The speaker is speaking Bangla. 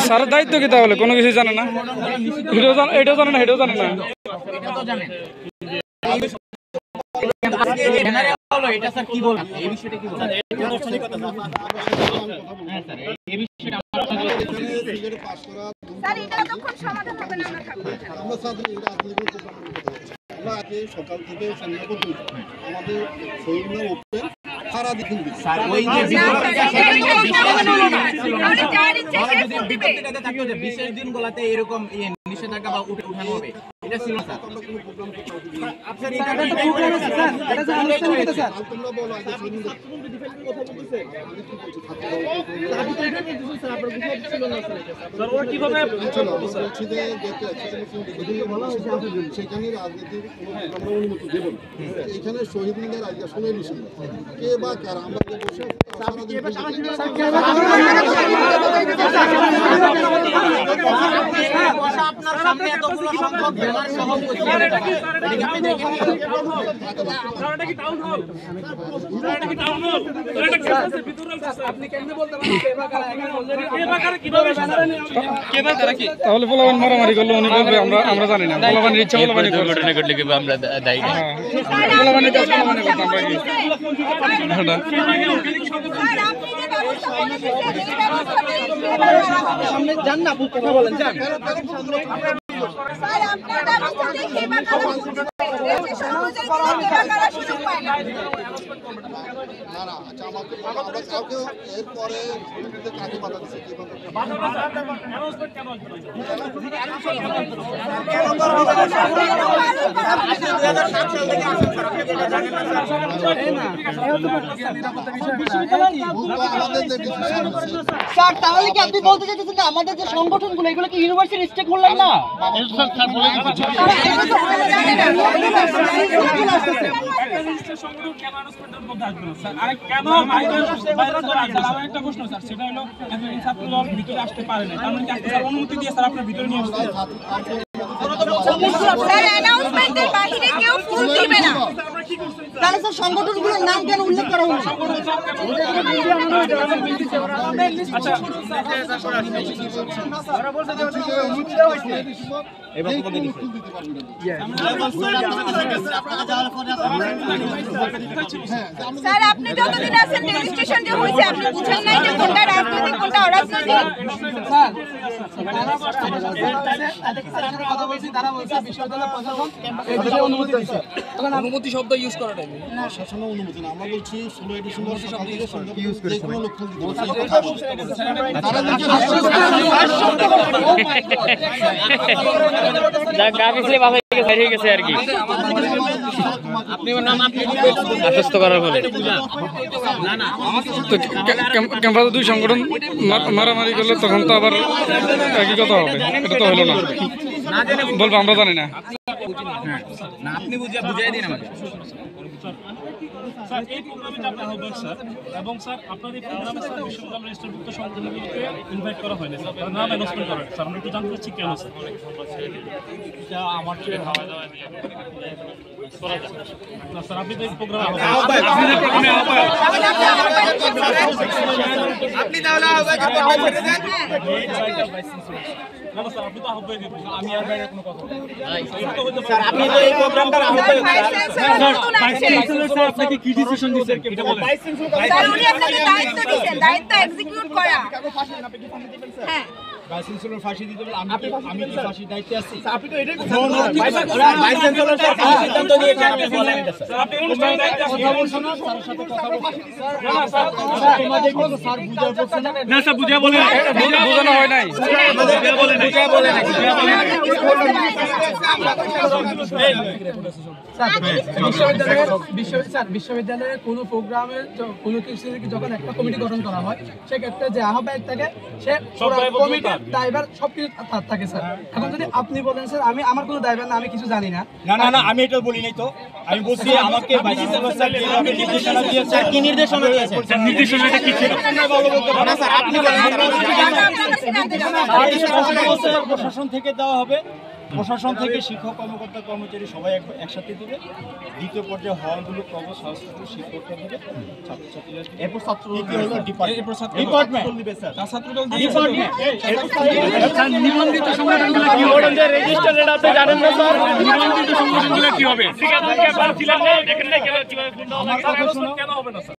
স্যারের দায়িত্ব কি তাহলে? কোনো কিছু জানে না, এটাও জানে না, এটাও জানে না। সকাল থেকে সন্ধ্যা পর্যন্ত আমাদের শহীদ ওপেন সারা দিন বিশেষ দিনগুলোতে এরকম নিষেধাজ্ঞা বা উঠানো হবে, এটা ছিল না। সেখানে রাজনীতির আমরা অনুমতি দেব না। এখানে শহীদ মিনার আজকে 16 ডিসেম্বর কে বা কারা আমরা বসে আপনার সামনে এতগুলো সংখ্যক ব্যানার সহ তাহলে পোলাপান মারামারি করলে উনি বলবে আমরা জানি না, পোলাপানের ইচ্ছা পোলাপানি ঘটনা ঘটলে কি আমরা দায়ী না? পোলাপানের কাজ পোলাপানি করতাম আমরা কি সামনে যান না, কথা বলেন, যান। স্যার তাহলে কি আপনি বলতে চাইছেন যে আমাদের যে সংগঠনগুলো এগুলো কি ইউনিভার্সিটি স্টেক হোল্ডার না? অনুমতি দিয়ে স্যার আপনার ভিতরে নিয়ে আসতে তাহলে স্যার সংগঠনগুলোর নাম কেন উল্লেখ করা হলো? স্যার আপনি যতদিন আছেন রেজিস্ট্রেশন যে হয়েছে আপনি বুঝেন নাই যে কোনটা রাজনৈতিক কোনটা অরাজনৈতিক? অনুমতি শব্দ ইউজ করাটা না, শাসনের অনুমতি না। আমরা বলছি 16 ডিসেম্বর সকাল থেকে সন্ধ্যা পর্যন্ত যে কোনো লোক ক্যাম্পাসে দুই সংগঠন মারামারি করলে তখন তো আবার একই কথা হবে, এটা তো হলো না। বলবো আমরা জানি না, আপনি বুঝিয়ে দিন আমাকে। স্যার এই প্রোগ্রামে আপনার হবে স্যার, এবং স্যার আপনার এই প্রোগ্রামে স্যার বিশ্ববিদ্যালয় রেজিস্টারভুক্ত সংগঠনগুলোকে ইনভাইট করা হয়নি স্যার, তার নাম অ্যানাউন্সমেন্ট করেন স্যার। আমরা একটু জানতে চাচ্ছি কেন স্যার? এটা আমার চেয়ে খাওয়া দাওয়া না স্যার, আপনি তো এই প্রোগ্রামে আপনি তাহলে না স্যার, আপনি তো আহ্বায়ক, আমি আর বাইরে কোনো কথা স্যার আপনি তো এই প্রোগ্রামটার আহ্বায়ক। স্যার আপনাকে কি ডিসিশন দিয়েছেন এটা বলেন। স্যার উনি আপনাকে দায়িত্ব দিয়েছেন, দায়িত্ব এক্সিকিউট করা। হ্যাঁ ভাইস চ্যান্সেলর ফাঁসি দিতে বলে আমি কি ফাঁসির দায়িত্বে আছি? আপনি তো এটাই ভাইস চ্যান্সেলর স্যার সিদ্ধান্ত নিয়েছেন, আপনি বলেন এটা স্যার। আপনি অনুষ্ঠানে দায়িত্ব কথা বলছেন না, স্যারের সাথে কথা বলছেন না স্যার, তোমাদের কোন স্যার বুঝায় বলছেন না স্যার, বুঝিয়ে বলেন, বোঝানো হয় নাই, আমাদের বলেন, বুঝায় বলেন, বিশ্ববিদ্যালয়ের কোনো প্রোগ্রামে কোনো কিছু যখন একটা কমিটি গঠন করা হয় সেক্ষেত্রে যে আহ্বায়ক থাকে সে কমিটি দায়ভার সবকিছু তার থাকে স্যার। এখন যদি আপনি বলেন স্যার আমি আমার কোনো দায়ভার না, আমি কিছু জানি না। না আমি এটা বলি নাই তো, আমি বলছি আমাকে ভাইস চ্যান্সেলর স্যার যেভাবে নির্দেশনা দিয়েছে, কি নির্দেশনা দিয়েছে, নির্দেশনাটা কি ছিল ভালো বলতে পারেন না স্যার, আপনি বলেন। প্রশাসন থেকে দেওয়া হবে, প্রশাসন থেকে শিক্ষক কর্মকর্তা কর্মচারী সবাই একসাথে দিবে। দ্বিতীয় পর্যায়ে হলগুলো কবর সংস্থাগুলো শিক্ষকরা দিবে, ছাত্রছাত্রীরা দিবে। এরপর ছাত্র ডিপার্টমেন্ট দিবে স্যার, ছাত্রদল ডিপার্টমেন্ট। নিবন্ধিত সংগঠনগুলো কি হবে? রেজিস্টারেড আপনি জানেন না স্যার, নিবন্ধিত সংগঠনগুলো কি হবে? ঠিকাদারকে আপনারা ছিলেন না, দেখেন না কিভাবে কোনটা হবে, কেন হবে না স্যার?